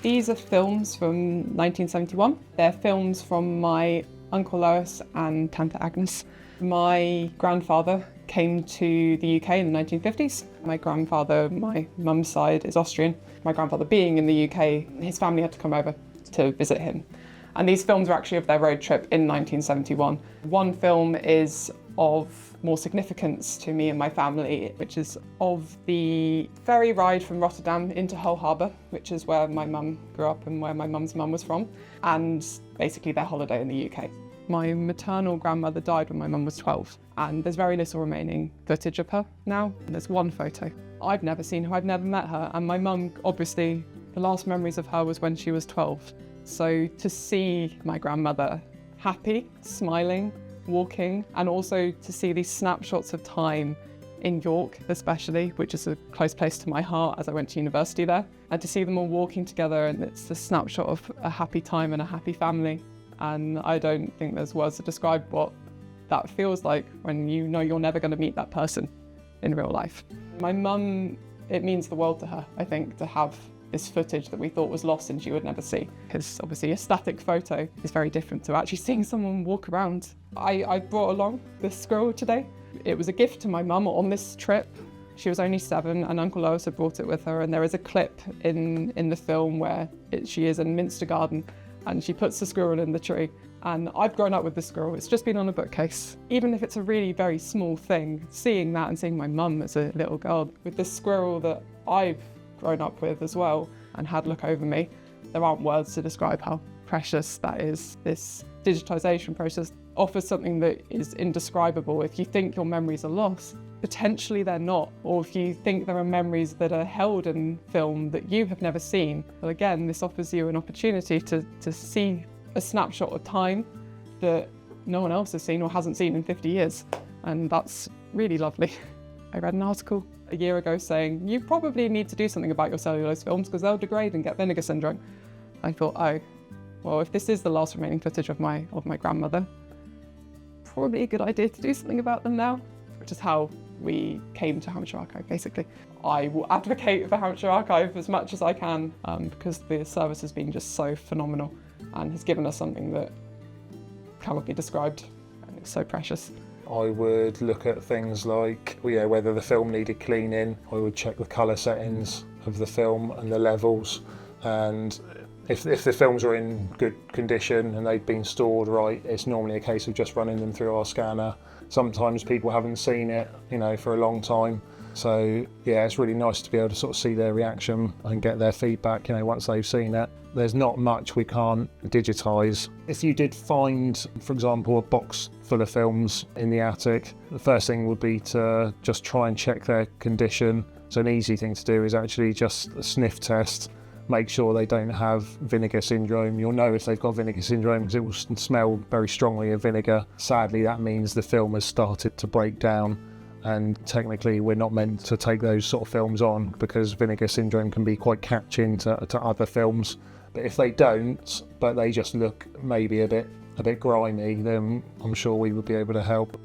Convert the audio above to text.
These are films from 1971. They're films from my Uncle Lois and Tante Agnes. My grandfather came to the UK in the 1950s. My grandfather, my mum's side, is Austrian. My grandfather being in the UK, his family had to come over to visit him. And these films were actually of their road trip in 1971. One film is of more significance to me and my family, which is of the ferry ride from Rotterdam into Hull Harbour, which is where my mum grew up and where my mum's mum was from, and basically their holiday in the UK. My maternal grandmother died when my mum was 12, and there's very little remaining footage of her now. There's one photo. I've never seen her, I've never met her, and my mum, obviously, the last memories of her was when she was 12. So to see my grandmother happy, smiling, walking, and also to see these snapshots of time in York especially, which is a close place to my heart as I went to university there, and to see them all walking together, and it's a snapshot of a happy time and a happy family. And I don't think there's words to describe what that feels like when you know you're never going to meet that person in real life. My mum, it means the world to her, I think, to have this footage that we thought was lost and she would never see. Because obviously a static photo is very different to actually seeing someone walk around. I brought along this squirrel today. It was a gift to my mum on this trip. She was only 7 and Uncle Lois had brought it with her, and there is a clip in the film where she is in Minster Garden and she puts the squirrel in the tree. And I've grown up with the squirrel. It's just been on a bookcase. Even if it's a really very small thing, seeing that and seeing my mum as a little girl with this squirrel that I've grown up with as well and had look over me, there aren't words to describe how precious that is. This digitisation process offers something that is indescribable. If you think your memories are lost, potentially they're not. Or if you think there are memories that are held in film that you have never seen, well, again, this offers you an opportunity to see a snapshot of time that no one else has seen or hasn't seen in 50 years. And that's really lovely. I read an article a year ago saying, you probably need to do something about your cellulose films because they'll degrade and get vinegar syndrome. I thought, oh, well, if this is the last remaining footage of my grandmother, probably a good idea to do something about them now, which is how we came to Hampshire Archive, basically. I will advocate for Hampshire Archive as much as I can because the service has been just so phenomenal and has given us something that cannot be described, and it's so precious. I would look at things like whether the film needed cleaning. I would check the colour settings of the film and the levels, and if the films are in good condition and they've been stored right, it's normally a case of just running them through our scanner. Sometimes people haven't seen it, for a long time. So yeah, it's really nice to be able to sort of see their reaction and get their feedback, once they've seen it. There's not much we can't digitise. If you did find, for example, a box full of films in the attic, the first thing would be to just try and check their condition. So an easy thing to do is actually just a sniff test. Make sure they don't have vinegar syndrome. You'll know if they've got vinegar syndrome because it will smell very strongly of vinegar. Sadly, that means the film has started to break down, and technically we're not meant to take those sort of films on because vinegar syndrome can be quite catching to other films. But if they don't, but they just look maybe a bit grimy, then I'm sure we would be able to help.